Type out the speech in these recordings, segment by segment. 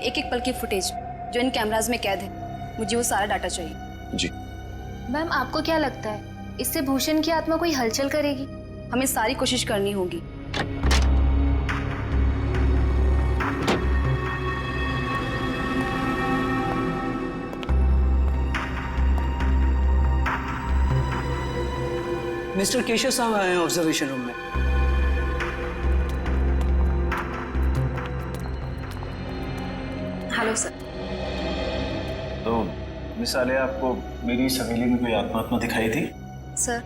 एक एक पल की फुटेज जो इन कैमराज में कैद है, मुझे वो सारा डाटा चाहिए। जी मैम, आपको क्या लगता है इससे भूषण की आत्मा कोई हलचल करेगी? हमें सारी कोशिश करनी होगी। मिस्टर केशव साहब आए हैं ऑब्जर्वेशन रूम में। Hello sir. तो मिस आलिया, आपको मेरी इस हवेली में कोई आत्मा दिखाई थी? सर,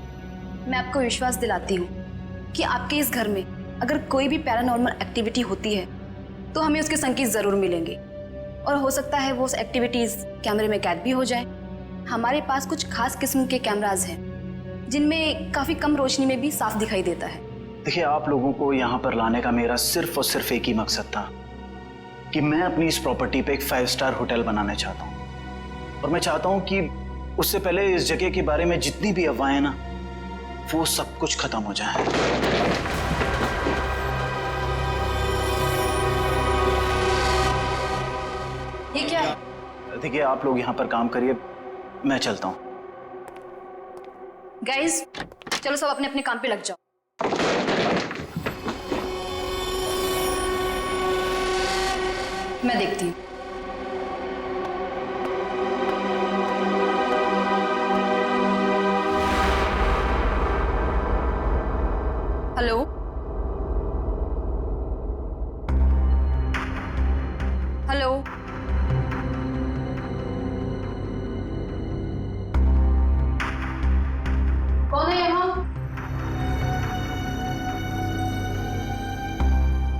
मैं आपको विश्वास दिलाती हूँ कि आपके इस घर में अगर कोई भी पैरानॉर्मल एक्टिविटी होती है तो हमें उसके संकेत जरूर मिलेंगे, और हो सकता है वो एक्टिविटीज कैमरे में कैद भी हो जाए। हमारे पास कुछ खास किस्म के कैमराज हैं जिनमें काफी कम रोशनी में भी साफ दिखाई देता है। देखिए, आप लोगों को यहाँ पर लाने का मेरा सिर्फ और सिर्फ एक ही मकसद था कि मैं अपनी इस प्रॉपर्टी पे एक 5 स्टार होटल बनाना चाहता हूँ, और मैं चाहता हूँ कि उससे पहले इस जगह के बारे में जितनी भी अफवाहें ना, वो सब कुछ खत्म हो जाए। ये क्या है? देखिए, आप लोग यहाँ पर काम करिए, मैं चलता हूँ। गाइस, चलो सब अपने अपने काम पे लग जाओ। मैं देखती हूँ। हेलो, हेलो, कौन है यहाँ?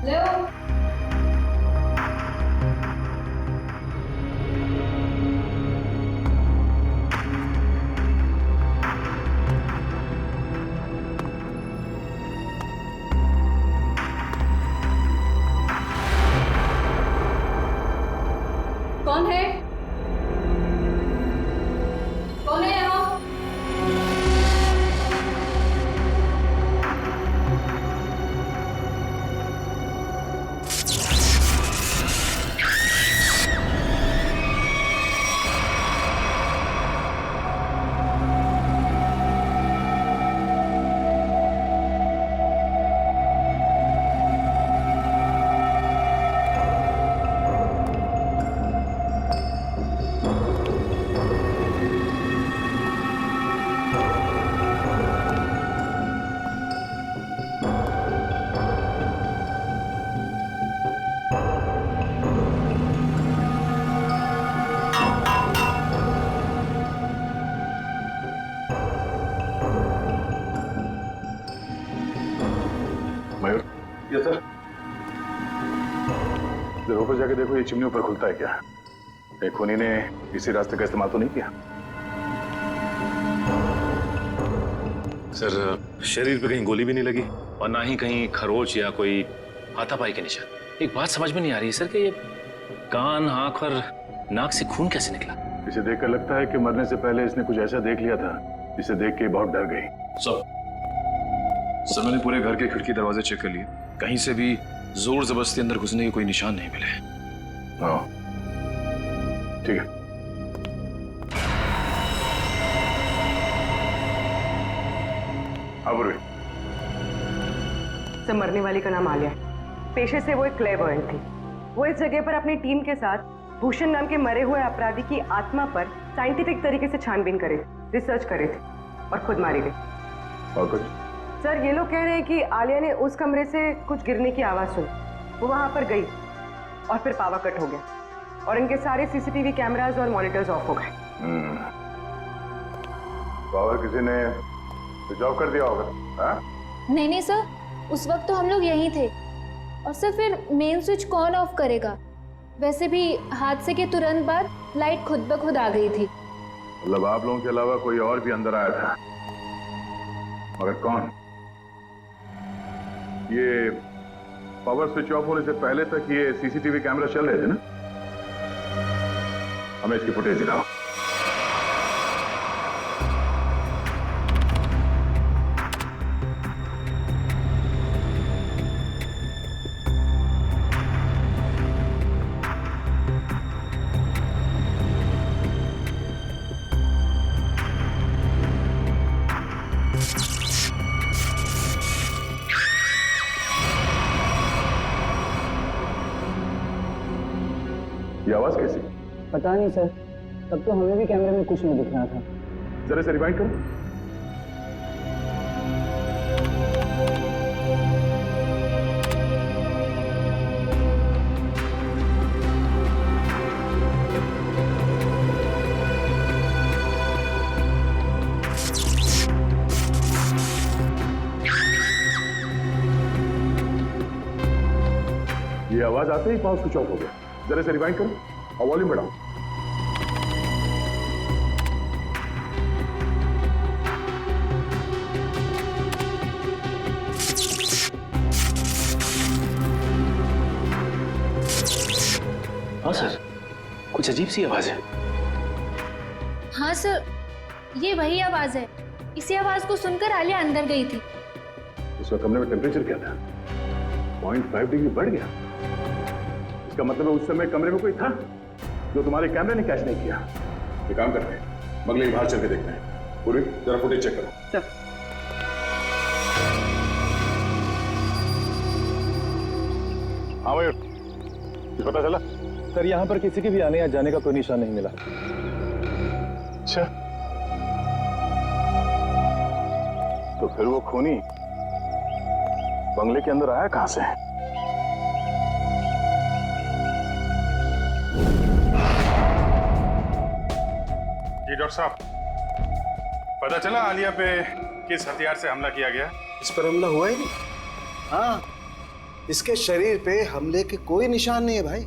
हेलो, कौन है? कौन है यहाँ? मयूर, ये सर। जरा ऊपर जाके देखो, ये चिमनी ऊपर खुलता है क्या? एक खूनी ने इसी रास्ते का इस्तेमाल तो नहीं किया? सर, शरीर पे कहीं गोली भी नहीं लगी और ना ही कहीं खरोच या कोई हाथापाई के निशान। एक बात समझ में नहीं आ रही है सर कि ये कान, आंख और नाक से खून कैसे निकला? इसे देखकर लगता है कि मरने से पहले इसने कुछ ऐसा देख लिया था जिसे देख के बहुत डर गई। सर, मैंने पूरे घर के खिड़की दरवाजे चेक कर लिए, कहीं से भी जोर जबरदस्ती अंदर घुसने के कोई निशान नहीं मिले। हाँ, ठीक है। अब सर, मरने वाली का नाम आलिया है। पेशे से वो एक क्लेयरवॉयंट थी। वो इस जगह पर अपनी टीम के साथ भूषण नाम के मरे हुए अपराधी की आत्मा पर साइंटिफिक तरीके से छानबीन करे, रिसर्च करे थे, और खुद मारी गई। और कुछ? सर, ये लोग कह रहे हैं कि आलिया ने उस कमरे से कुछ गिरने की आवाज सुनी, वो वहां पर गई और फिर पावर कट हो गया और इनके सारे सीसीटीवी कैमरास और मॉनिटर्स ऑफ हो गए। पावर किसी ने स्विच ऑफ कर दिया होगा। हाँ? नहीं नहीं सर, उस वक्त तो हम लोग यहीं थे। और सर, फिर मेन स्विच कौन ऑफ करेगा? वैसे भी हादसे के तुरंत बाद लाइट खुद ब खुद आ गई थी। मतलब आप लोगों के अलावा कोई और भी अंदर आया था, मगर कौन? ये पावर स्विच ऑफ होने से पहले तक ये सीसीटीवी कैमरा चल रहे थे ना? हमें इसकी फुटेज दिखाओ। ये आवाज कैसी? पता नहीं सर, तब तो हमें भी कैमरे में कुछ नहीं दिख रहा था। जरा से रिवाइंड करो। ये आवाज आते ही पावर स्विच ऑफ हो गया। जरा से रिवाइंड करो और वॉल्यूम बढ़ाओ। हाँ सर, कुछ अजीब सी आवाज है। हाँ सर, ये वही आवाज़ है। इसी आवाज़ को सुनकर आलिया अंदर गई थी। उस वक्त कमरे में टेम्परेचर क्या था? 0.5 डिग्री बढ़ गया। इसका मतलब है उस समय कमरे में कोई था जो तुम्हारे कैमरे ने कैच नहीं किया। ये काम करते हैं, बगले के बाहर चल के देखते हैं। पूरी जरा फुटेज चेक करो। हाँ भाई, कुछ पता चला? सर यहाँ पर किसी के भी आने या जाने का कोई निशान नहीं मिला। अच्छा, तो फिर वो खूनी बंगले के अंदर आया कहां से? जी डॉक्टर साहब, पता चला आलिया पे किस हथियार से हमला किया गया? इस पर हमला हुआ ही नहीं। हाँ, इसके शरीर पे हमले के कोई निशान नहीं है भाई।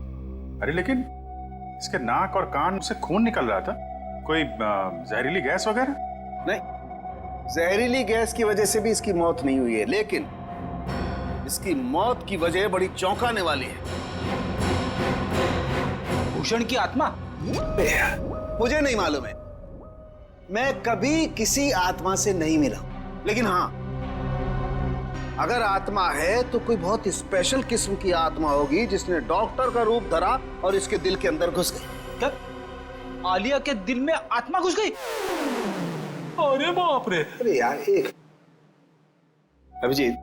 अरे लेकिन इसके नाक और कान से खून निकल रहा था। कोई जहरीली गैस वगैरह? नहीं, जहरीली गैस की वजह से भी इसकी मौत नहीं हुई है, लेकिन इसकी मौत की वजह बड़ी चौंकाने वाली है। भूषण की आत्मा? मुझे नहीं मालूम है, मैं कभी किसी आत्मा से नहीं मिला, लेकिन हाँ, अगर आत्मा है तो कोई बहुत स्पेशल किस्म की आत्मा होगी जिसने डॉक्टर का रूप धरा और इसके दिल के अंदर घुस गई। क्या आलिया के दिल में आत्मा घुस गई? अरे बाप रे! अरे यार, एक अभिजीत,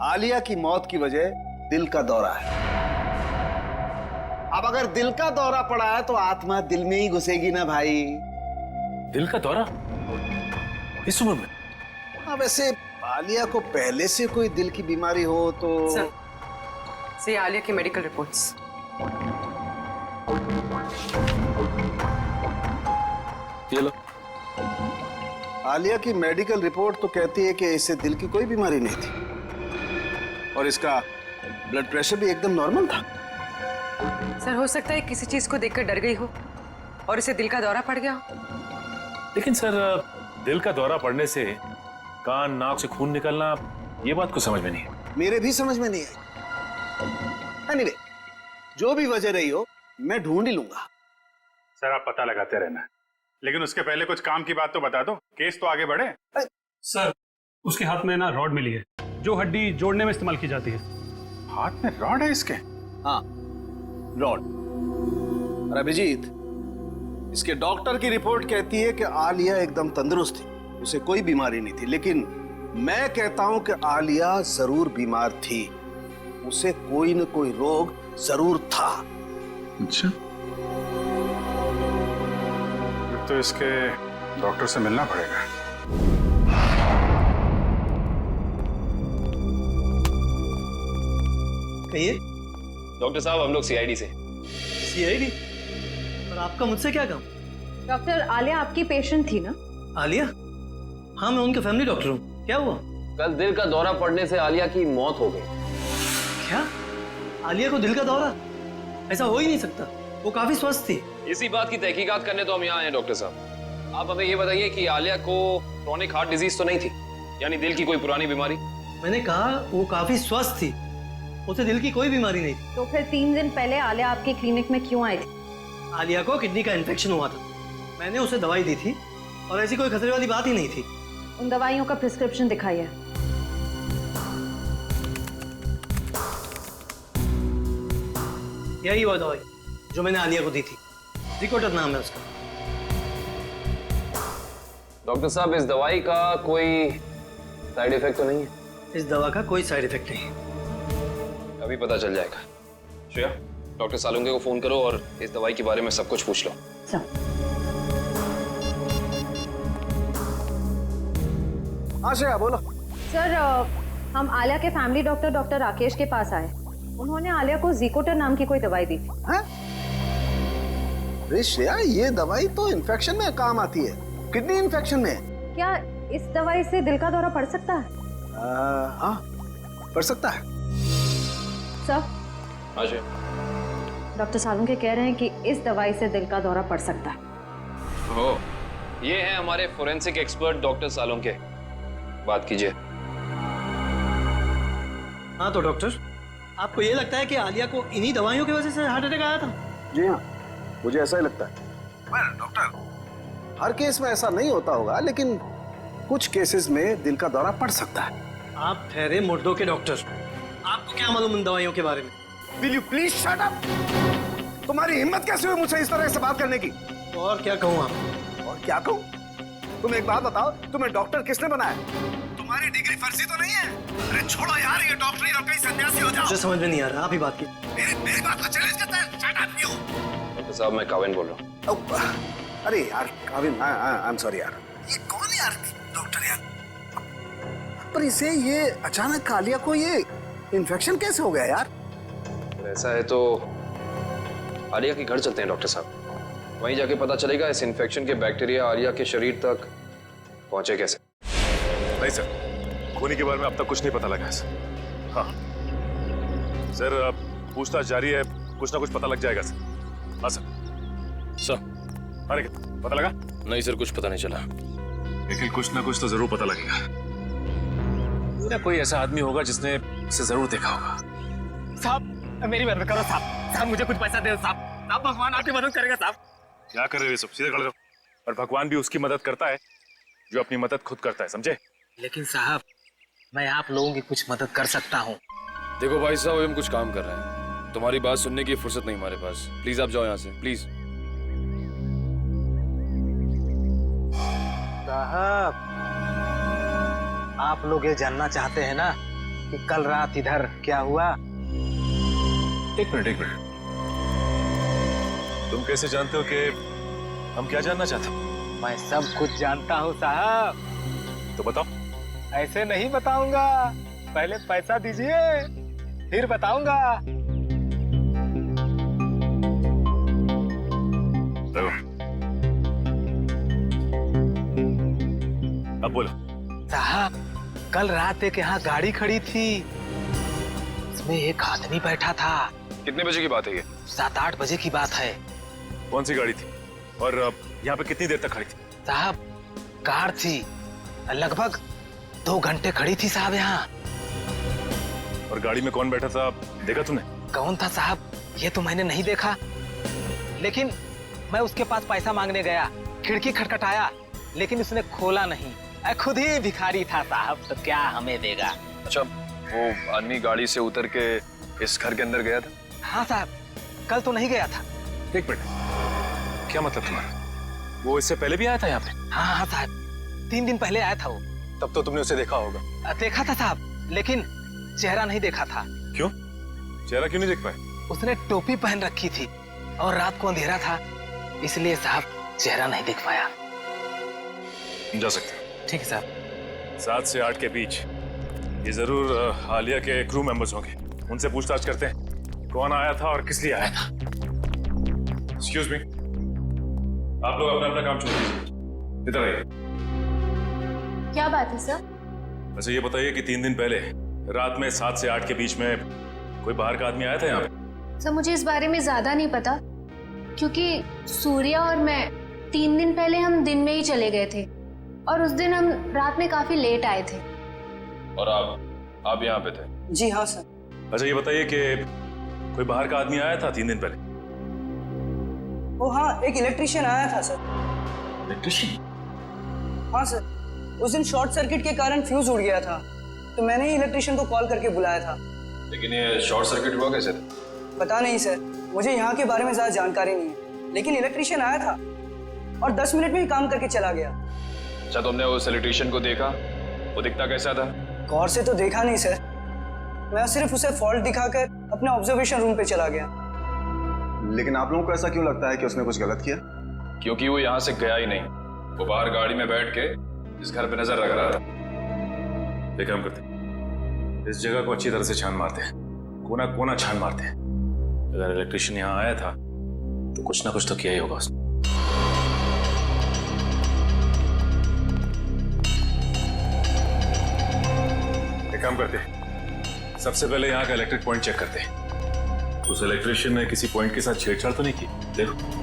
आलिया की मौत की वजह दिल का दौरा है। अब अगर दिल का दौरा पड़ा है तो आत्मा दिल में ही घुसेगी ना भाई। दिल का दौरा इस उम्र में? हाँ, वैसे आलिया को पहले से कोई दिल की बीमारी हो तो से आलिया की मेडिकल रिपोर्ट्स। ये लो। आलिया की मेडिकल रिपोर्ट तो कहती है कि इसे दिल की कोई बीमारी नहीं थी और इसका ब्लड प्रेशर भी एकदम नॉर्मल था। सर, हो सकता है किसी चीज को देखकर डर गई हो और इसे दिल का दौरा पड़ गया हो। लेकिन सर, दिल का दौरा पड़ने से कान नाक से खून निकलना, ये बात को समझ में नहीं है। मेरे भी समझ में नहीं आई। एनीवे, जो भी वजह रही हो, मैं ढूंढ ही लूंगा। सर, आप पता लगाते रहना, लेकिन उसके पहले कुछ काम की बात तो बता दो, केस तो आगे बढ़े। सर, उसके हाथ में ना रॉड मिली है जो हड्डी जोड़ने में इस्तेमाल की जाती है। हाथ में रॉड है इसके? हाँ, रॉड। और अभिजीत, इसके डॉक्टर की रिपोर्ट कहती है कि आलिया एकदम तंदुरुस्त थी, उसे कोई बीमारी नहीं थी, लेकिन मैं कहता हूं कि आलिया जरूर बीमार थी, उसे कोई न कोई रोग जरूर था। अच्छा, तो इसके डॉक्टर से मिलना पड़ेगा। कहिए। डॉक्टर साहब, हम लोग सीआईडी से। सीआईडी? और आपका मुझसे क्या काम? डॉक्टर, आलिया आपकी पेशेंट थी ना? आलिया? हाँ, मैं उनके फैमिली डॉक्टर हूँ। क्या हुआ? कल दिल का दौरा पड़ने से आलिया की मौत हो गई। क्या? आलिया को दिल का दौरा? ऐसा हो ही नहीं सकता, वो काफी स्वस्थ थी। इसी बात की तहकीकात करने तो हम यहाँ आए हैं डॉक्टर साहब। आप हमें ये बताइए कि आलिया को क्रोनिक हार्ट डिजीज तो नहीं थी, यानी दिल की कोई पुरानी बीमारी? मैंने कहा वो काफी स्वस्थ थी, उसे दिल की कोई बीमारी नहीं थी। तो फिर 3 दिन पहले आलिया आपके क्लिनिक में क्यों आई थी? आलिया को किडनी का इन्फेक्शन हुआ था, मैंने उसे दवाई दी थी और ऐसी कोई खतरे वाली बात ही नहीं थी। उन दवाइयों का प्रिस्क्रिप्शन दिखाइए। यही वो दवाई जो मैंने आलिया को दी थी, रिकोटर नाम है उसका। डॉक्टर साहब, इस दवाई का कोई साइड इफेक्ट तो नहीं है? इस दवा का कोई साइड इफेक्ट नहीं है। अभी पता चल जाएगा। श्रेया, डॉक्टर सालुंके को फोन करो और इस दवाई के बारे में सब कुछ पूछ लो। हाँ श्रेया बोलो। सर हम आलिया के फैमिली डॉक्टर डॉक्टर राकेश के पास आए। उन्होंने आलिया को ज़िकोटर नाम की कोई दवाई दी थी। अरे श्रेया, ये दवाई तो इन्फेक्शन में काम आती है, किडनी इन्फेक्शन में। क्या इस दवाई से दिल का दौरा पड़ सकता है? हाँ, पड़ सकता है। सर, हाँ जी। डॉक्टर सालुंके कह रहे हैं कि इस दवाई से दिल का दौरा पड़ सकता है। ओ, ये हैं हमारे फोरेंसिक एक्सपर्ट डॉक्टर सालुंके, बात कीजिए। हाँ तो डॉक्टर, आपको ये लगता है कि आलिया को इन्हीं दवाइयों की वजह से हार्ट अटैक आया था? जी हाँ, मुझे ऐसा ही लगता है। डॉक्टर, हर केस में ऐसा नहीं होता होगा, लेकिन कुछ केसेस में दिल का दौरा पड़ सकता है। आप ठहरे मुर्दों के डॉक्टर, आपको क्या मालूम इन दवाइयों के बारे में? Will you please shut up? तुम्हारी हिम्मत कैसे हुई मुझसे इस तरह से बात करने की? तो और क्या कहूँ आप? और क्या कहूँ? तुम एक बात बताओ, तुम्हें डॉक्टर किसने बनाया? तुम्हारी डिग्री फर्जी तो नहीं है? अरे छोड़ो यार ये डॉक्टरी और कहीं सन्यासी हो जाओ। मुझे समझ में नहीं आ रहा, आप ही बात की। मेरी बात को चैलेंज करता है? Shut up you! डॉक्टर साहब, मैं काविन बोल रहा हूँ। अरे यार काविन, आई एम सॉरी यार। ये कौन है यार डॉक्टर यार? पर इसे ये अचानक आलिया को ये इन्फेक्शन कैसे हो गया यार? ऐसा है तो आलिया के घर चलते हैं डॉक्टर साहब, वहीं जाके पता चलेगा इस इन्फेक्शन के बैक्टीरिया आलिया के शरीर तक पहुंचे कैसे। नहीं सर, खूनी के बारे में अब तक कुछ नहीं पता लगा सर। हाँ सर, अब पूछताछ जारी है, कुछ ना कुछ पता लग जाएगा सर। हाँ सर। अरे पता लगा? नहीं सर, कुछ पता नहीं चला। लेकिन कुछ ना कुछ तो जरूर पता लगेगा। ना कोई ऐसा आदमी होगा जिसने इसे जरूर देखा होगा। साहब मेरी मदद करो साहब, साहब मुझे कुछ पैसा दे साहब, साहब भगवान आपकी मदद करेगा साहब। क्या कर रहे हो सब? सीधे खड़े रहो। और भगवान भी उसकी मदद करता है जो अपनी मदद खुद करता है, समझे? लेकिन साहब मैं आप लोगों की कुछ मदद कर सकता हूँ। देखो भाई साहब, हम कुछ काम कर रहे हैं, तुम्हारी बात सुनने की फुर्सत नहीं हमारे पास। प्लीज आप जाओ यहाँ से, प्लीज। साहब आप लोग ये जानना चाहते हैं ना कि कल रात इधर क्या हुआ? एक मिनट। तुम कैसे जानते हो कि हम क्या जानना चाहते हैं? मैं सब कुछ जानता हूँ साहब। तो बताओ। ऐसे नहीं बताऊंगा, पहले पैसा दीजिए फिर बताऊंगा। अब बोलो। साहब कल रात एक यहाँ गाड़ी खड़ी थी, इसमें एक आदमी बैठा था। कितने बजे की बात है ये? 7-8 बजे की बात है। कौन सी गाड़ी थी और यहाँ पे कितनी देर तक खड़ी थी? साहब कार थी, लगभग 2 घंटे खड़ी थी साहब यहाँ। और गाड़ी में कौन बैठा था देखा तूने? कौन था साहब ये तो मैंने नहीं देखा, लेकिन मैं उसके पास पैसा मांगने गया, खिड़की खटखटाया लेकिन उसने खोला नहीं। खुद ही भिखारी था साहब, तो क्या हमें देगा। अच्छा, वो आदमी गाड़ी से उतर के इस घर के अंदर गया था? हाँ साहब, कल तो नहीं गया था। एक मिनट, क्या मतलब तुम्हारा? वो इससे पहले भी आया था यहाँ पे? हाँ साहब, 3 दिन पहले आया था वो। तब तो तुमने उसे देखा होगा? देखा था साहब, लेकिन चेहरा नहीं देखा था। क्यों? चेहरा क्यों नहीं देख पाए? उसने टोपी पहन रखी थी और रात को अंधेरा था, इसलिए साहब चेहरा नहीं देख पाया। जा सकते। ठीक है साहब। 7 से 8 के बीच ये जरूर आलिया के क्रू मेंबर्स होंगे। उनसे पूछताछ करते हैं कौन आया था और किस लिए आया था। एक्सक्यूज मी, आप लोग अपना अपना काम छोड़ दीजिए, इधर आइए। क्या बात है सर? वैसे ये बताइए कि 3 दिन पहले रात में 7 से 8 के बीच में कोई बाहर का आदमी आया था यहाँ पे? सर मुझे इस बारे में ज्यादा नहीं पता, क्योंकि सूर्या और मैं 3 दिन पहले हम दिन में ही चले गए थे और उस दिन हम रात में काफी लेट आए थे। और आप यहाँ पे थे? जी हाँ सर। अच्छा ये बताइए कि कोई बाहर का आदमी आया था 3 दिन पहले? ओ हाँ, एक इलेक्ट्रिशियन आया था सर। इलेक्ट्रिशियन? हाँ सर, उस दिन शॉर्ट सर्किट के कारण फ्यूज उड़ गया था, तो मैंने ही इलेक्ट्रिशियन को कॉल करके बुलाया था। लेकिन ये शॉर्ट सर्किट हुआ कैसे? पता नहीं सर, मुझे यहाँ के बारे में ज्यादा जानकारी नहीं है, लेकिन इलेक्ट्रिशियन आया था और 10 मिनट में ही काम करके चला गया। अच्छा, तुमने उस इलेक्ट्रिशियन को देखा? वो दिखता कैसा था? गौर से तो देखा नहीं सर, मैं सिर्फ उसे फॉल्ट दिखाकर अपने ऑब्जर्वेशन रूम पे चला गया। लेकिन आप लोगों को ऐसा क्यों लगता है कि उसने कुछ गलत किया? क्योंकि वो यहाँ से गया ही नहीं, वो बाहर गाड़ी में बैठ के इस घर पे नजर रख रहा था। एक काम करते हैं, इस जगह को अच्छी तरह से छान मारते हैं, कोना कोना छान मारते हैं। अगर इलेक्ट्रिशियन यहाँ आया था तो कुछ ना कुछ तो किया ही होगा उसने। एक काम करते हैं, सबसे पहले यहाँ का इलेक्ट्रिक पॉइंट चेक करते हैं। उस इलेक्ट्रिशियन ने किसी पॉइंट के साथ छेड़छाड़ तो नहीं की? देखो।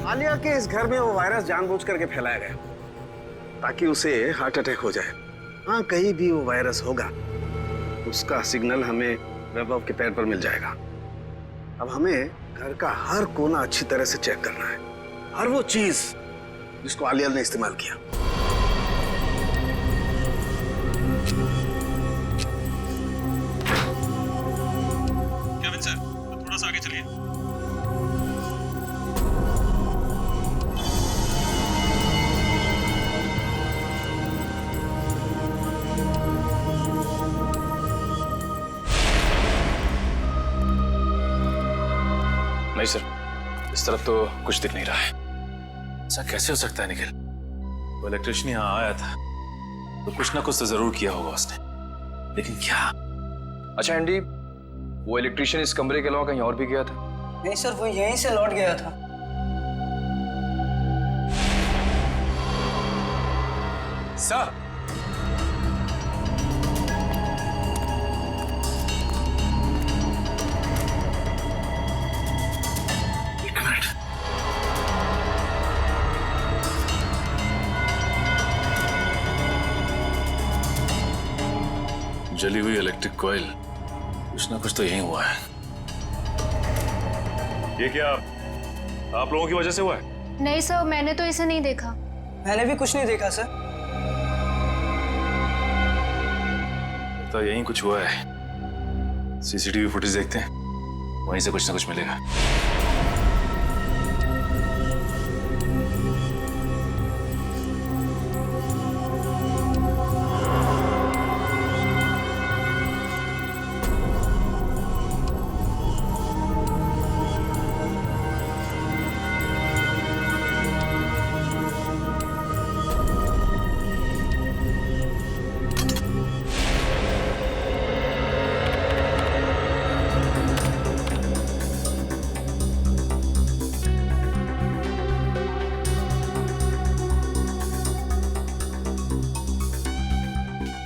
आलिया के इस घर में वो वायरस जानबूझ करके फैलाया गया ताकि उसे हार्ट अटैक हो जाए। हाँ, कहीं भी वो वायरस होगा उसका सिग्नल हमें वैभव के पैर पर मिल जाएगा। अब हमें घर का हर कोना अच्छी तरह से चेक करना है, हर वो चीज जिसको आलिया ने इस्तेमाल किया। केविन सर, थोड़ा सा आगे चलिए। नहीं सर, इस तरफ तो कुछ दिख नहीं रहा है। ऐसा कैसे हो सकता है निखिल? वो इलेक्ट्रिशियन यहाँ आया था तो कुछ ना कुछ तो जरूर किया होगा उसने, लेकिन क्या? अच्छा एंडी, वो इलेक्ट्रिशियन इस कमरे के अलावा कहीं और भी गया था? नहीं सर, वो यहीं से लौट गया था। सर, एक मिनट। जली हुई इलेक्ट्रिक कॉइल, कुछ ना कुछ तो यही हुआ है। ये क्या आप लोगों की वजह से हुआ है? नहीं सर, मैंने तो इसे नहीं देखा। मैंने भी कुछ नहीं देखा सर। तो यही कुछ हुआ है। सीसीटीवी फुटेज देखते हैं, वहीं से कुछ ना कुछ मिलेगा।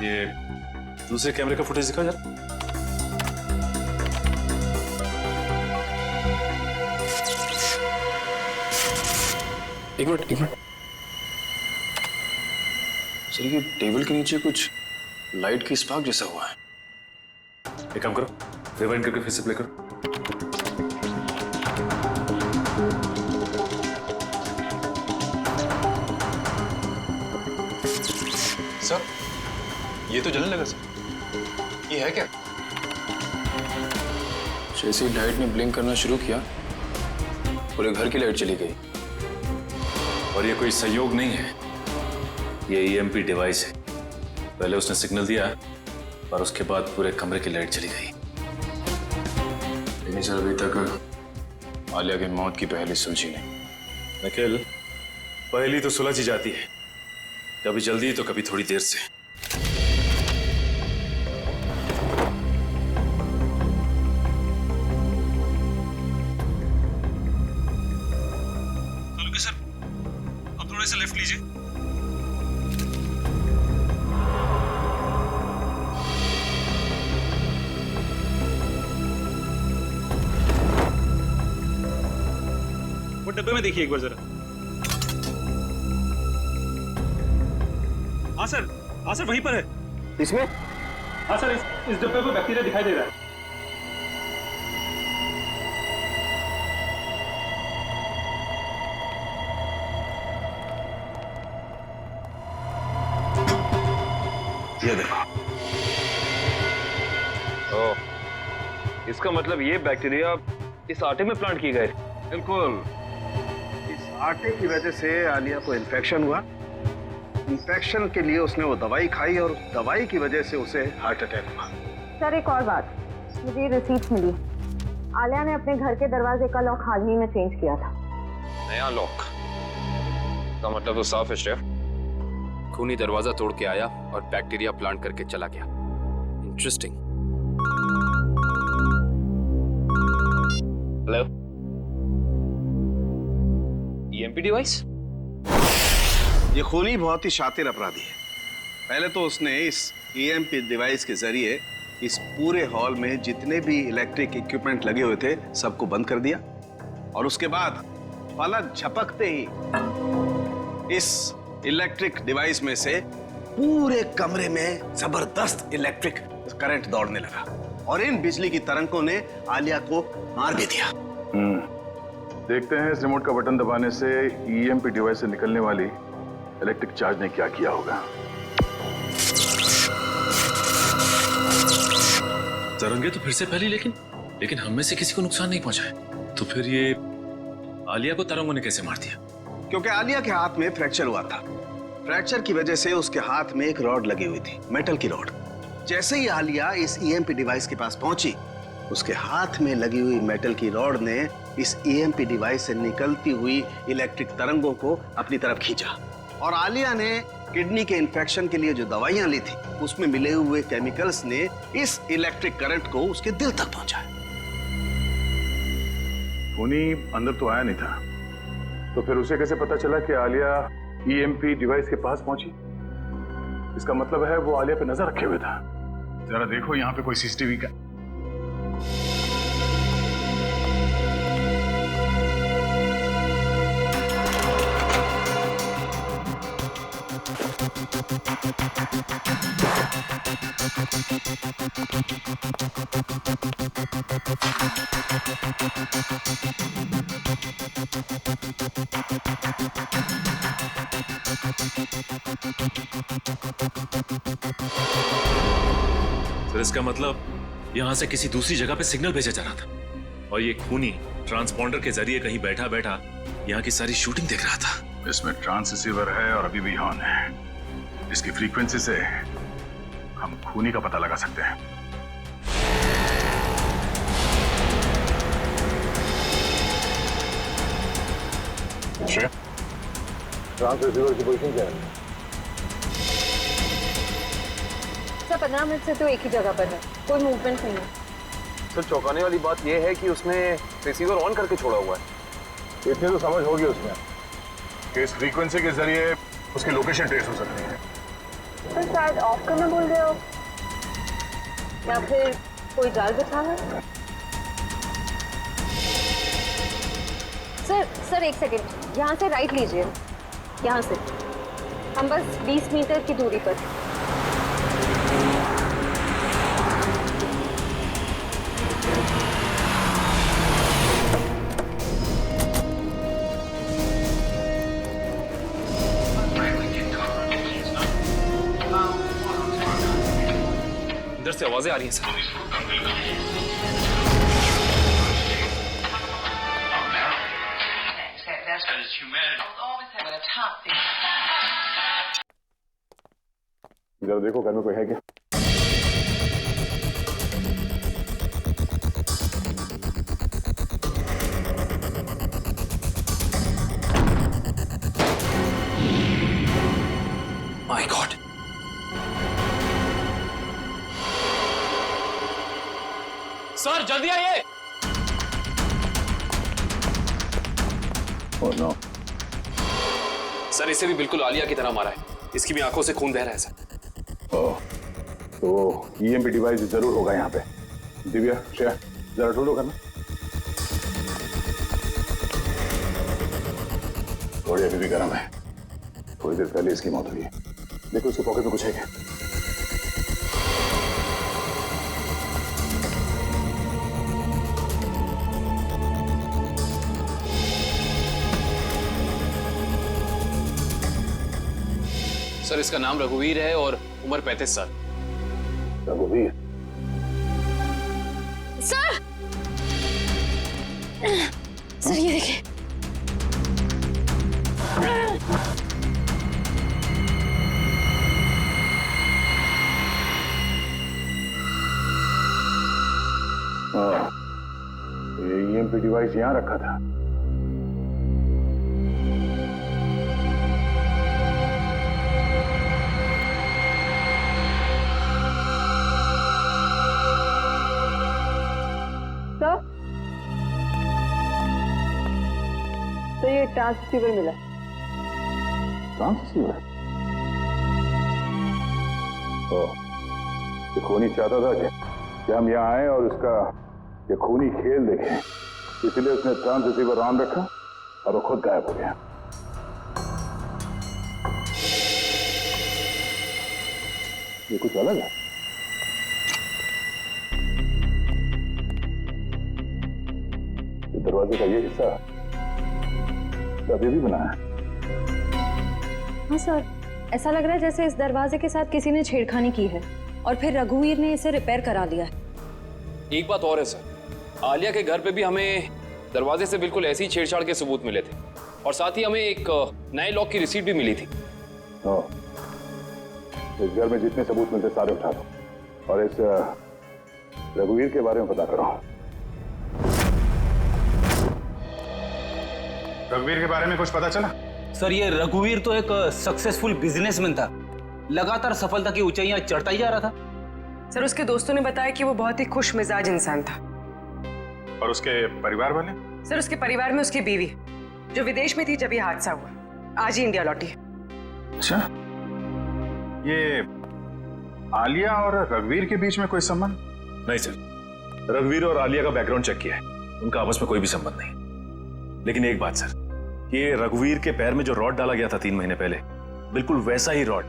ये दूसरे कैमरे का फुटेज दिखाओ जरा। एक मिनट सर, ये टेबल के नीचे कुछ लाइट की स्पार्क जैसा हुआ है। एक काम करो, रिवाइंड करके फिर से प्ले करो। सर, ये तो जलने लगा सर। ये है क्या? जैसे ही लाइट ने ब्लिंक करना शुरू किया, पूरे घर की लाइट चली गई। और ये कोई संयोग नहीं है, ये ईएमपी डिवाइस है। पहले उसने सिग्नल दिया और उसके बाद पूरे कमरे की लाइट चली गई। लेकिन सर, अभी तक आलिया की मौत की पहली सुलझी नहीं। निखिल, पहली तो सुलझ ही जाती है, कभी जल्दी तो कभी थोड़ी देर से। सर, अब थोड़ा सा लेफ्ट लीजिए। वो डब्बे में देखिए एक बार जरा। हाँ सर वहीं पर है। इसमें? हाँ सर, इस डब्बे पर बैक्टीरिया दिखाई दे रहा है। ये देखो। ओह, इसका मतलब ये बैक्टीरिया इस आटे में प्लांट किए गए। बिल्कुल, इस आटे की वजह से आलिया को इन्फेक्शन हुआ। इन्फेक्शन के लिए उसने वो दवाई खाई और दवाई की वजह से उसे हार्ट अटैक हुआ। सर एक और बात, मुझे रिसीट्स मिली। आलिया ने अपने घर के दरवाजे का लॉक हाल ही में चेंज किया था। नया लॉक का मतलब तो साफ है शेफ। खूनी दरवाजा तोड़ के आया और बैक्टीरिया प्लांट करके चला गया। इंटरेस्टिंग। Hello, EMP device? ये खूनी बहुत ही शातिर अपराधी है। पहले तो उसने इस ईएमपी डिवाइस के जरिए इस पूरे हॉल में जितने भी इलेक्ट्रिक इक्विपमेंट लगे हुए थे सबको बंद कर दिया, और उसके बाद पलक झपकते ही इस इलेक्ट्रिक डिवाइस में से पूरे कमरे में जबरदस्त इलेक्ट्रिक करंट दौड़ने लगा, और इन बिजली की तरंगों ने आलिया को मार भी दिया। देखते हैं इस रिमोट का बटन दबाने से ईएमपी डिवाइस से निकलने वाली इलेक्ट्रिक चार्ज ने क्या किया होगा। तरंगे तो फिर से फैली, लेकिन हम में से किसी को नुकसान नहीं पहुंचा है। तो फिर ये आलिया को तरंगों ने कैसे मार दिया? क्योंकि आलिया के हाथ में फ्रैक्चर हुआ था। फ्रैक्चर की वजह से उसके हाथ में एक रॉड लगी हुई थी, मेटल की रॉड। जैसे ही आलिया इस ईएमपी डिवाइस के पास पहुंची, उसके हाथ में लगी हुई मेटल की रॉड ने इस ईएमपी डिवाइस से निकलती हुई इलेक्ट्रिक तरंगों को अपनी तरफ खींचा, और आलिया ने किडनी के इन्फेक्शन के लिए जो दवाइयां ली थी उसमें मिले हुए केमिकल्स ने इस इलेक्ट्रिक करंट को उसके दिल तक पहुंचाया। खूनी अंदर तो आया नहीं था, तो फिर उसे कैसे पता चला कि आलिया ईएमपी डिवाइस के पास पहुंची? इसका मतलब है वो आलिया पे नजर रखे हुए था। जरा देखो यहाँ पे कोई सीसीटीवी का। सर इसका मतलब यहां से किसी दूसरी जगह पे सिग्नल भेजा जा रहा था, और ये खूनी ट्रांसपॉन्डर के जरिए कहीं बैठा बैठा यहाँ की सारी शूटिंग देख रहा था। इसमें ट्रांस रिसीवर है और अभी भी ऑन है। इसकी फ्रीक्वेंसी से हम खूनी का पता लगा सकते हैं। ट्रांस रिसीवर की पोजीशन क्या है? सर 15 मिनट से तो एक ही जगह पर है, कोई मूवमेंट नहीं है। सर चौंकाने वाली बात यह है कि उसने रिसीवर ऑन करके छोड़ा हुआ है। इतनी तो समझ होगी उसमें कि इस फ्रीक्वेंसी के जरिए उसकी लोकेशन ट्रेस हो सकती है। सर शायद ऑफ करना भूल गए हो, या फिर कोई जाल बिछा है। सर एक सेकेंड, यहाँ से राइट लीजिए, यहाँ से। हम बस 20 मीटर की दूरी पर। अंदर से आवाजें आ रही हैं सर। जरा देखो घर में कोई है क्या? माय गॉड, सर जल्दी आइए। Oh no. सर इसे भी बिल्कुल आलिया की तरह मारा है, इसकी भी आंखों से खून बह रहा है सर। ओह, तो ईएमपी डिवाइस जरूर होगा यहाँ पे। दिव्या, श्रेया, जरा ढूंढो करना। थोड़ी अभी भी गर्म है, थोड़ी देर पहले इसकी मौत हुई है। देखो उसके पॉकेट में कुछ है क्या? सर इसका नाम रघुवीर है और उम्र 35 साल। रघुवीर? सर सर ये देखिए। हाँ, ये EMP डिवाइस यहाँ रखा था। तो ये ट्रांससीवर मिला। ट्रांससीवर? ये खूनी चाहता था कि हम यहाँ आए और उसका ये खूनी खेल देखें, इसलिए उसने ट्रांससीवर ऑन रखा और वो खुद गायब हो गया। ये कुछ अलग है। ये दरवाजे का ये हिस्सा अभी भी बना है। हाँ सर, ऐसा लग रहा है जैसे इस दरवाजे के साथ किसी ने छेड़खानी की है और फिर रघुवीर ने इसे रिपेयर करा लिया है। एक बात और है सर, आलिया के घर पे भी हमें दरवाजे से बिल्कुल ऐसे ही छेड़छाड़ के सबूत मिले थे और साथ ही हमें एक नए लॉक की रिसीट भी मिली थी। इस घर में जितने सबूत मिलते सारे उठा दो और इस रघुवीर के बारे में पता करो। रघुवीर के बारे में कुछ पता चला? सर ये रघुवीर तो एक सक्सेसफुल बिजनेसमैन था, लगातार सफलता की ऊंचाइयां चढ़ता ही जा रहा था। सर उसके दोस्तों ने बताया कि वो बहुत ही खुश मिजाज इंसान था। और उसके परिवार वाले? सर उसके परिवार में उसकी बीवी जो विदेश में थी जब ये हादसा हुआ, आज ही इंडिया लौटी है। अच्छा, ये आलिया और रघुवीर के बीच में कोई संबंध? नहीं सर, रघुवीर और आलिया का बैकग्राउंड चेक किया है, उनका आपस में कोई भी संबंध नहीं। लेकिन एक बात सर, ये रघुवीर के पैर में जो रॉड डाला गया था 3 महीने पहले, बिल्कुल वैसा ही रॉड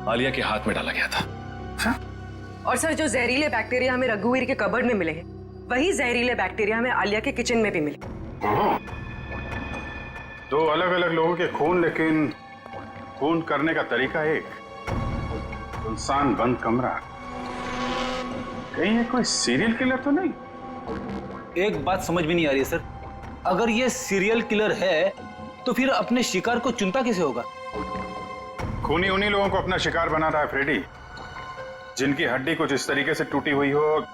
आलिया के हाथ में डाला गया था। और सर जो जहरीले बैक्टीरिया हमें रघुवीर के कबर्ड में मिले हैं, वही जहरीले बैक्टीरिया हमें आलिया के किचन में भी मिले। दो अलग अलग लोगों के खून, लेकिन खून करने का तरीका एक। सुनसान बंद कमरा, कहीं ये कोई सीरियल किलर तो नहीं? एक बात समझ में नहीं आ रही है सर, अगर ये सीरियल किलर है तो फिर अपने शिकार को चुनता कैसे होगा? खूनी उन्हीं लोगों को अपना शिकार बना रहा है फ्रेडी, जिनकी हड्डी कुछ इस तरीके से टूटी हुई हो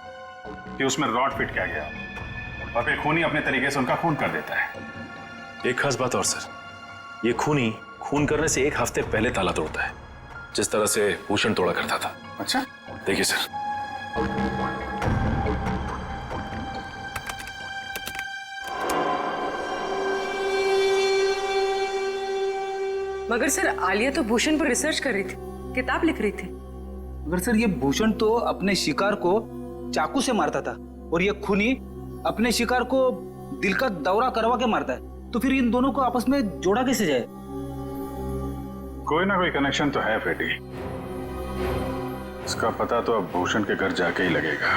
कि उसमें रॉड फिट किया गया, और फिर खूनी अपने तरीके से उनका खून कर देता है। एक खास बात और सर, ये खूनी खून करने से 1 हफ्ते पहले ताला तोड़ता है, जिस तरह से भूषण तोड़ा करता था। अच्छा, देखिए सर, मगर सर आलिया तो भूषण पर रिसर्च कर रही थी, किताब लिख रही थी। मगर सर ये भूषण तो अपने शिकार को चाकू से मारता था और ये खूनी अपने शिकार को दिल का दौरा करवा के मारता है, तो फिर इन दोनों को आपस में जोड़ा कैसे जाए? कोई ना कोई कनेक्शन तो है फ्रेडी, इसका पता तो अब भूषण के घर जाके ही लगेगा।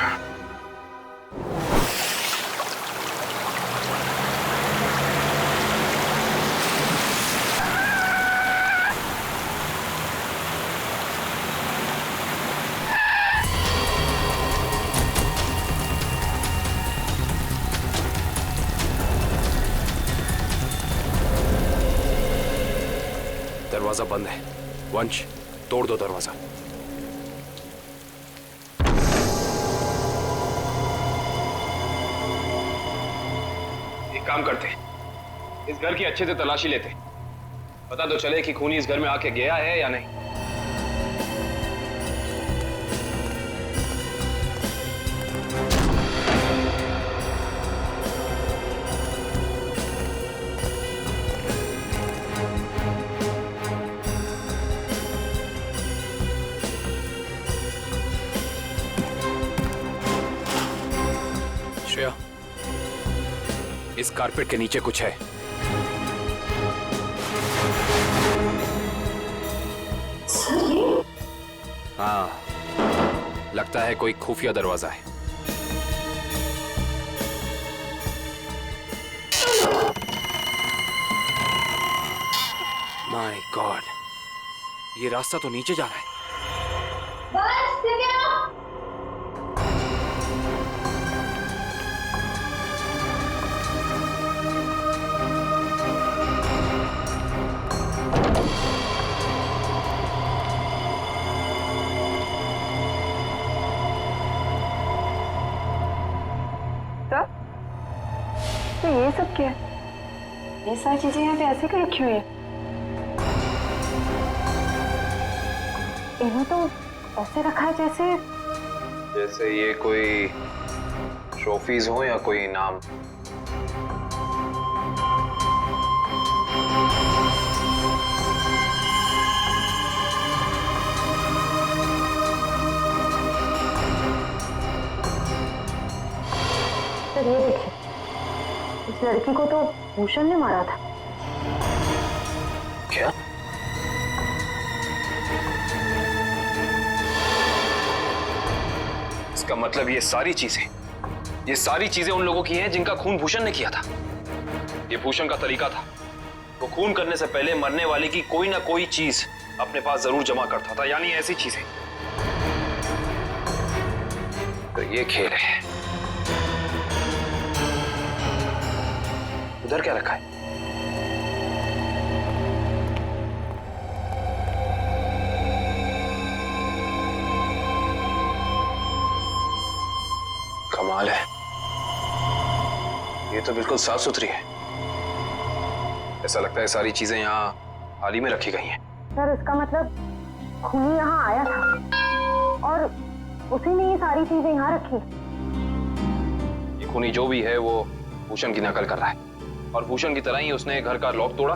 दरवाजा बंद है। वंश, तोड़ दो दरवाजा। एक काम करते, इस घर की अच्छे से तलाशी लेते, पता तो चले कि खूनी इस घर में आके गया है या नहीं। श्रेया, इस कारपेट के नीचे कुछ है। सर ये हाँ, लगता है कोई खुफिया दरवाजा है। माय गॉड, ये रास्ता तो नीचे जा रहा है। तो ये सब क्या है? ये सारी चीजें यहाँ पे ऐसे क्यों रखी हुई है? इन्हें तो ऐसे रखा है जैसे ये कोई ट्रॉफीज हो या कोई इनाम। सर ये देखिए, इस लड़की को तो भूषण ने मारा था। क्या? इसका मतलब ये सारी चीजें उन लोगों की हैं जिनका खून भूषण ने किया था। ये भूषण का तरीका था, वो खून करने से पहले मरने वाले की कोई ना कोई चीज अपने पास जरूर जमा करता था, यानी ऐसी चीजें। तो ये खेल है। उधर क्या रखा है? कमाल है, ये तो बिल्कुल साफ सुथरी है। ऐसा लगता है सारी चीजें यहाँ हाल ही में रखी गई हैं। सर इसका मतलब खूनी यहाँ आया था और उसी ने ये सारी चीजें यहाँ रखी। ये खूनी जो भी है वो भूषण की नकल कर रहा है, और भूषण की तरह ही उसने घर का लॉक तोड़ा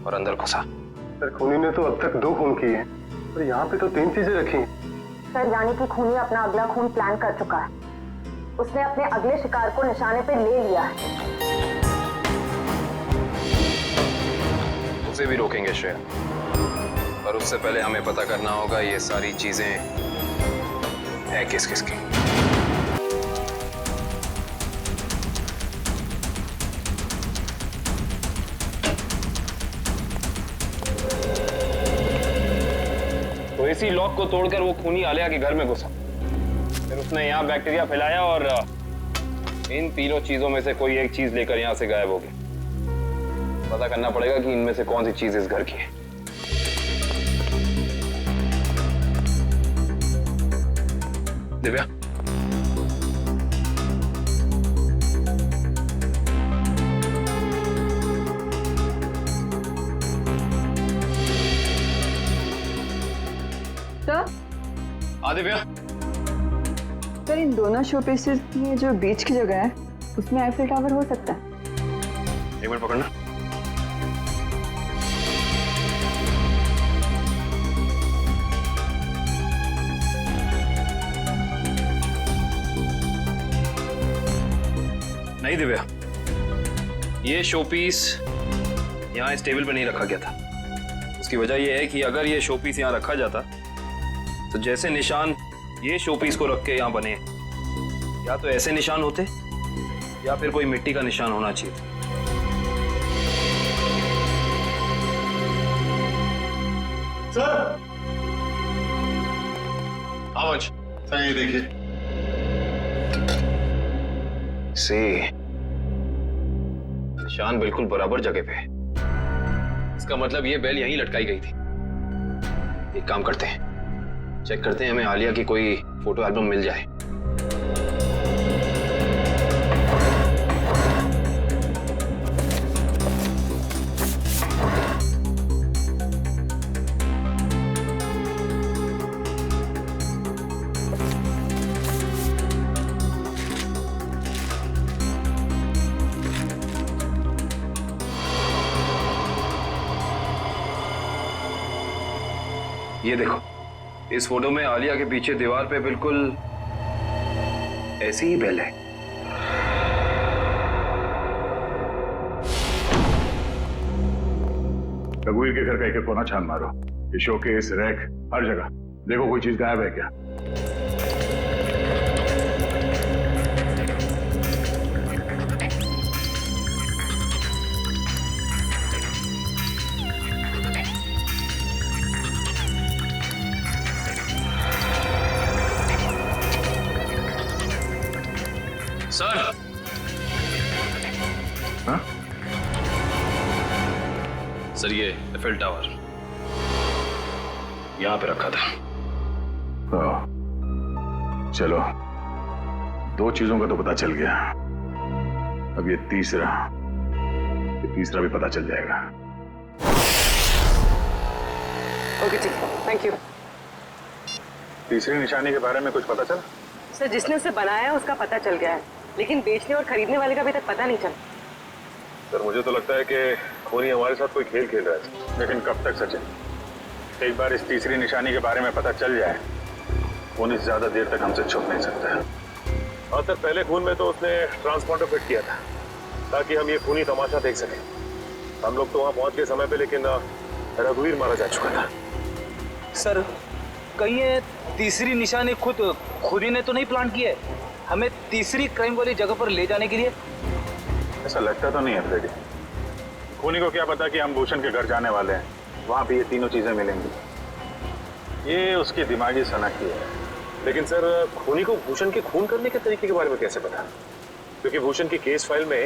और अंदर घुसा। सर खूनी ने तो अब तक 2 खून किए हैं और यहाँ पे तो 3 चीजें रखी हैं। सर यानी कि खूनी अपना अगला खून प्लान कर चुका है। उसने अपने अगले शिकार को निशाने पे ले लिया है। उसे भी रोकेंगे श्रेया, पर उससे पहले हमें पता करना होगा ये सारी चीजें है किस किस की। तो इसी लॉक को तोड़कर वो खूनी आलिया के घर में घुसा, फिर उसने यहाँ बैक्टीरिया फैलाया और इन तीनों चीजों में से कोई एक चीज लेकर यहाँ से गायब हो गया। पता करना पड़ेगा कि इनमें से कौन सी चीज इस घर की है। दिव्या, दिव्या, सर इन दोनों शो पीसेस में जो बीच की जगह है उसमें आईफिल टावर हो सकता है। एक मिनट पकड़ना। नहीं दिव्या, ये शो पीस यहाँ इस टेबल पे नहीं रखा गया था। उसकी वजह यह है कि अगर ये शो पीस यहाँ रखा जाता तो जैसे निशान ये शो पीस को रख के यहाँ बने, या तो ऐसे निशान होते या फिर कोई मिट्टी का निशान होना चाहिए। सर आवाज सर ये देखिए। निशान बिल्कुल बराबर जगह पे है। इसका मतलब ये बेल यहीं लटकाई गई थी। एक काम करते हैं, चेक करते हैं हमें आलिया की कोई फोटो एल्बम मिल जाए। ये देखो, इस फोटो में आलिया के पीछे दीवार पे बिल्कुल ऐसी ही बेल है। रघुवीर के घर का एक कोना छान मारो, ये शोकेस, रैक, हर जगह देखो कोई चीज गायब है क्या? सर। हाँ? सर ये एफएल टावर यहां पे रखा था। चलो, दो चीजों का तो पता चल गया, अब ये तीसरा भी पता चल जाएगा। ओके ठीक, थैंक यू। तीसरी निशानी के बारे में कुछ पता चला? सर जिसने उसे बनाया उसका पता चल गया है, लेकिन बेचने और खरीदने वाले का अभी तक पता नहीं चला। सर मुझे तो लगता है कि खूनी हमारे साथ कोई खेल खेल रहा है, लेकिन कब तक सचिन? एक बार इस तीसरी निशानी के बारे में पता चल जाए, खूनी ज्यादा देर तक हमसे छुप नहीं सकता है। और सर पहले खून में तो उसने ट्रांसपोर्टर फिट किया था ताकि हम ये खूनी तमाशा देख सकें। हम लोग तो वहां पहुंच गए समय पे, लेकिन रघुवीर मारा जा चुका था। सर कहीं ये तीसरी निशानी खुद ही ने तो नहीं प्लान की है हमें तीसरी क्राइम वाली जगह पर ले जाने के लिए? ऐसा लगता तो नहीं है फ्रेडी। खूनी को क्या पता कि हम भूषण के घर जाने वाले हैं, वहां भी ये तीनों चीजें मिलेंगी। ये उसकी दिमागी सनकी है। लेकिन सर खूनी को भूषण के खून करने के तरीके के बारे में कैसे पता? क्योंकि भूषण की केस फाइल में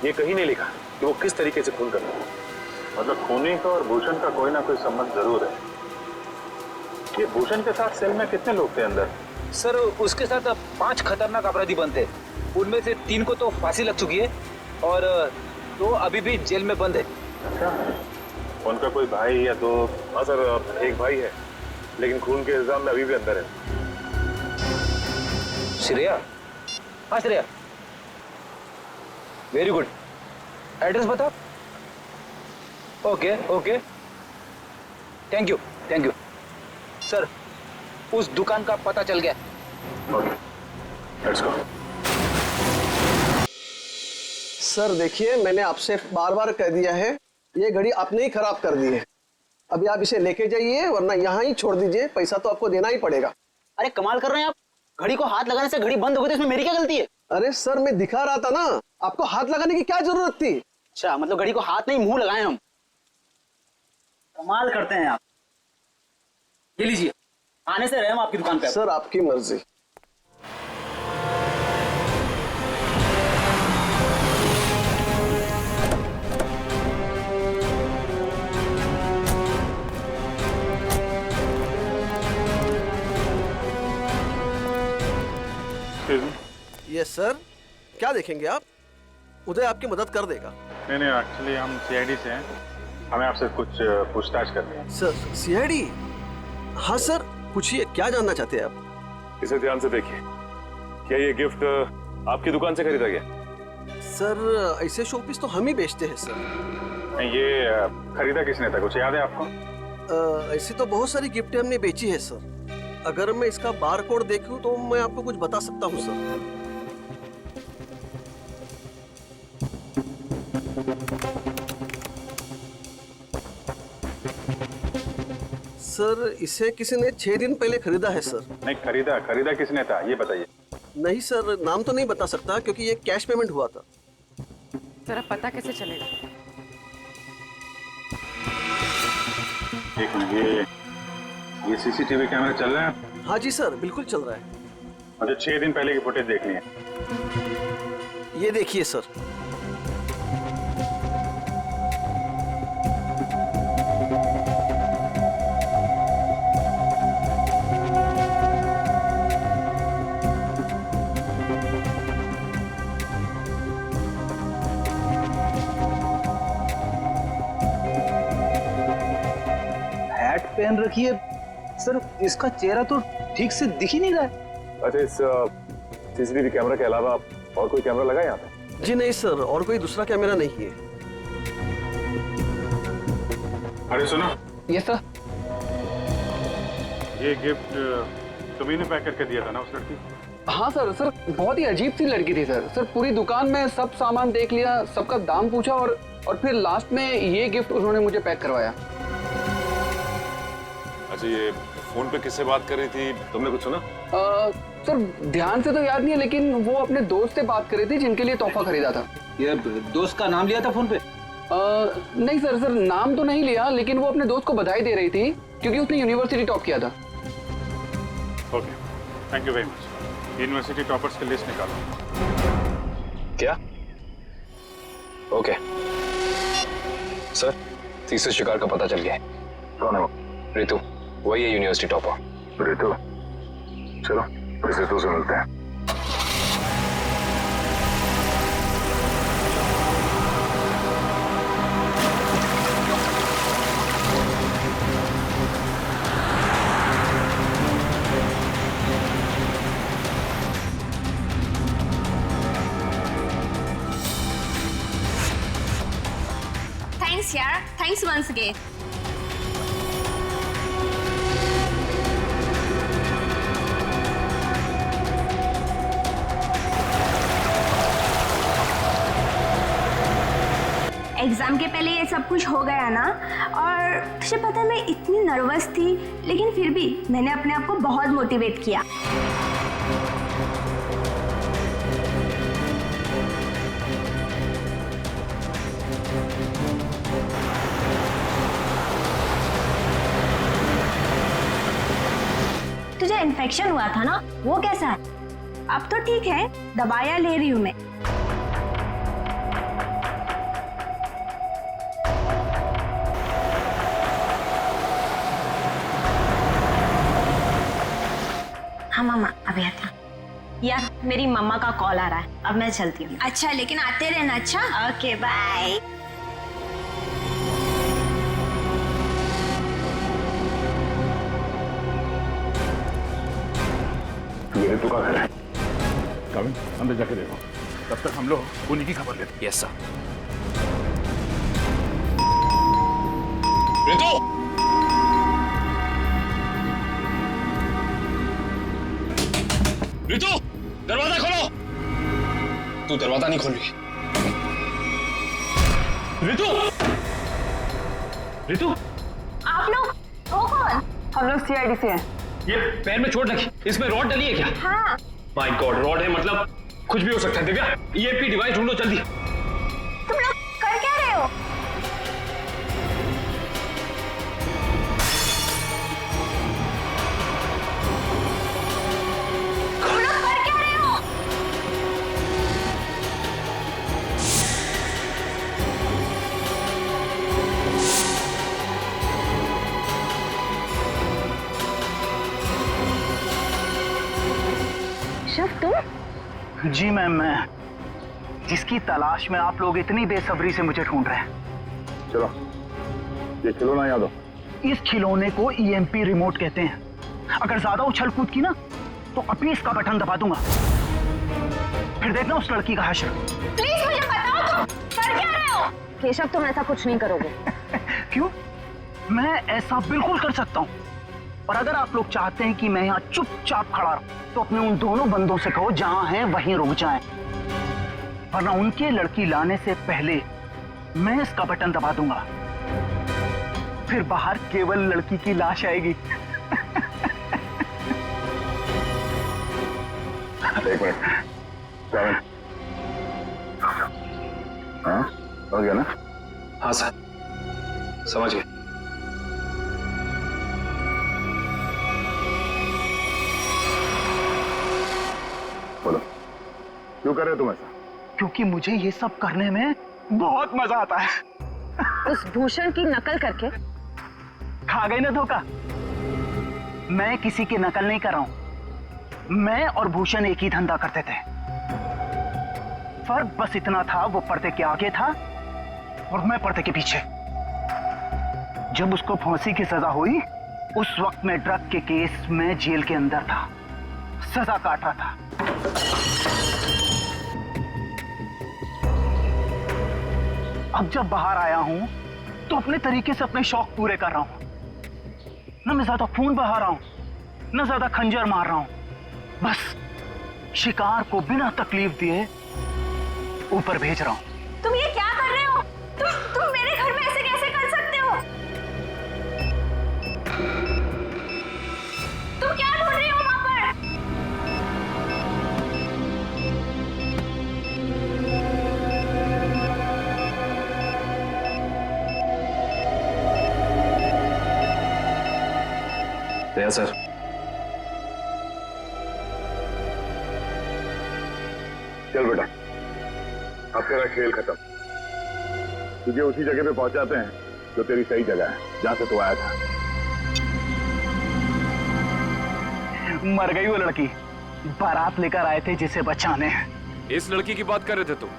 ये कहीं नहीं लिखा कि वो किस तरीके से खून करता है। मतलब खूनी का और भूषण का कोई ना कोई संबंध जरूर है। ये भूषण के साथ सेल में कितने लोग थे अंदर? सर उसके साथ 5 खतरनाक अपराधी बनते, उनमें से 3 को तो फांसी लग चुकी है और 2 अभी भी जेल में बंद है। अच्छा, उनका कोई भाई या दो? हाँ सर, एक भाई है लेकिन खून के इल्जाम में अभी भी अंदर है। श्रेया? हाँ श्रेया, वेरी गुड। एड्रेस बता। Okay okay, thank you thank you. Sir उस दुकान का पता चल गया। Okay, let's go. सर देखिए, मैंने आपसे बार बार कह दिया है, ये घड़ी आपने ही खराब कर दी है। अभी आप इसे लेके जाइए, वरना यहाँ ही छोड़ दीजिए, पैसा तो आपको देना ही पड़ेगा। अरे कमाल कर रहे हैं आप, घड़ी को हाथ लगाने से घड़ी बंद हो गई तो इसमें मेरी क्या गलती है? अरे सर मैं दिखा रहा था ना, आपको हाथ लगाने की क्या जरूरत थी? अच्छा, मतलब घड़ी को हाथ नहीं मुंह लगाए हम। कमाल करते हैं आप। ये लीजिए, आने से रहे हम आपकी दुकान पे। सर आपकी मर्जी। यस सर, क्या देखेंगे आप? उदय आपकी मदद कर देगा। नहीं, एक्चुअली हम सीआईडी से हैं, हमें आपसे कुछ पूछताछ करनी है। Sir CID? हाँ सर, पूछिए, क्या जानना चाहते हैं आप? इसे ध्यान से देखिए, क्या ये गिफ्ट आपकी दुकान से खरीदा गया? सर ऐसे शोपीस तो हम ही बेचते हैं सर। नहीं, ये खरीदा किसने था, कुछ याद है आपको? ऐसी तो बहुत सारी गिफ्टें हमने बेची है सर। अगर मैं इसका बार कोड देखूं तो मैं आपको कुछ बता सकता हूं सर। सर इसे किसी ने 6 दिन पहले खरीदा है सर। नहीं, खरीदा किसने था ये बताइए। नहीं सर, नाम तो नहीं बता सकता क्योंकि ये कैश पेमेंट हुआ था। जरा पता कैसे चलेगा? एक मिनट, ये सीसीटीवी कैमरा चल रहा है? हाँ जी सर, बिल्कुल चल रहा है। मुझे 6 दिन पहले की फुटेज देखनी है। ये देखिए सर। हैट पहन रखी है सर, इसका चेहरा तो ठीक से दिख ही नहीं रहा है। अच्छा, इस सीसीटीवी कैमरा के अलावा आप और कोई कैमरा लगा यहाँ पे? जी नहीं सर, और कोई दूसरा कैमरा नहीं है। अरे सुनो। Yes sir. ये गिफ्ट तुम्ही ने पैक करके दिया था ना उस लड़की? हाँ सर, बहुत ही अजीब सी लड़की थी सर। पूरी दुकान में सब सामान देख लिया, सबका दाम पूछा और फिर लास्ट में ये गिफ्ट उन्होंने मुझे पैक करवाया। अच्छा, ये फोन पे किससे बात कर रही थी, तुमने कुछ सुना? सर ध्यान से तो याद नहीं है, लेकिन वो अपने दोस्त से बात कर रही थी जिनके लिए तोहफा खरीदा था। ये दोस्त का नाम लिया था फोन पे? नहीं सर नाम तो नहीं लिया, लेकिन वो अपने दोस्त को बधाई दे रही थी क्योंकि उसने यूनिवर्सिटी टॉप किया था। Okay, thank you very much. University toppers की लिस्ट निकालो। क्या? ओके सर, तीसरे शिकार का पता चल गया है। कौन है वो? रितु, वही है यूनिवर्सिटी टॉपर। रितु? चलो इस रितु से मिलते हैं। Thanks यार, thanks once again. एग्जाम के पहले ये सब कुछ हो गया ना, और तुझे पता है मैं इतनी नर्वस थी, लेकिन फिर भी मैंने अपने आप को बहुत मोटिवेट किया। तुझे इन्फेक्शन हुआ था ना, वो कैसा है? अब तो ठीक है, दवाइयाँ ले रही हूँ मैं। हाँ मामा अभी आता। यार मेरी मम्मा का कॉल आ रहा है, अब मैं चलती हूँ। अच्छा लेकिन आते रहना। अच्छा ओके बाय। ये रितु का घर है। कविन अंदर जाके देखो, तब तक हम लोग उन्हीं की खबर लेते हैं। Yes sir. रितु! रितु, दरवाजा खोलो। तू दरवाजा नहीं खोल रही। रितु! रितु! आप लोग वो कौन? हम लोग सीआईडी से हैं। ये पैर में चोट लगी, इसमें रॉड डली है क्या? हाँ। माय गॉड, रॉड है मतलब कुछ भी हो सकता है। दिव्या, ईएमपी डिवाइस ढूंढो जल्दी। तुम लोग कर क्या रहे हो? तुम लोग कर क्या रहे हो? शफ तुम? जी मैम, मैं जिसकी तलाश में आप लोग इतनी बेसब्री से मुझे ढूंढ रहे हैं। चलो ये खिलौना याद हो। इस खिलौने को ईएमपी रिमोट कहते हैं। अगर ज्यादा उछल कूद की ना तो अभी इसका बटन दबा दूंगा, फिर देखना उस लड़की का हश्र। प्लीज मुझे बताओ तुम कर क्या रहे हो? केशव तुम ऐसा कुछ नहीं करोगे। क्यों? मैं ऐसा बिल्कुल कर सकता हूँ, और अगर आप लोग चाहते हैं कि मैं यहाँ चुपचाप खड़ा रहूं तो अपने उन दोनों बंदों से कहो जहां हैं वहीं रुक जाएं, वरना उनके लड़की लाने से पहले मैं इसका बटन दबा दूंगा, फिर बाहर केवल लड़की की लाश आएगी। एक मिनट, कविन। हाँ हो गया ना? हाँ सर, समझ गए। बोलो क्यों कर रहे हो तुम ऐसा? क्योंकि मुझे ये सब करने में बहुत मजा आता है। उस भूषण की नकल करके खा गई ना धोखा। मैं किसी की नकल नहीं कर रहा हूं। मैं और भूषण एक ही धंधा करते थे, फर्क बस इतना था, वो पर्दे के आगे था और मैं पर्दे के पीछे। जब उसको फांसी की सजा हुई उस वक्त मैं ड्रग के केस में जेल के अंदर था, सजा काट रहा था। अब जब बाहर आया हूं तो अपने तरीके से अपने शौक पूरे कर रहा हूं। न मैं ज्यादा खून बहा रहा हूं, न ज्यादा खंजर मार रहा हूं, बस शिकार को बिना तकलीफ दिए ऊपर भेज रहा हूं। तुम ये क्या कर रहे हो? तुम मेरे घर में ऐसे कैसे कर सकते हो? Yes sir. चल बेटा, अब तेरा खेल खत्म। तुझे उसी जगह पे पहुंचाते हैं जो तेरी सही जगह है, जहां से तू आया था। मर गई वो लड़की, बारात लेकर आए थे जिसे बचाने। इस लड़की की बात कर रहे थे तुम?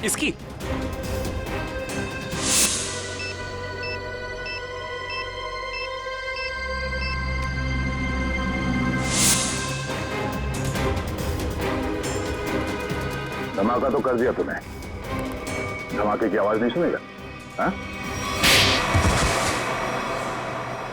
इसकी? धमाका तो कर दिया तूने, धमाके की आवाज नहीं सुनेगा? हाँ?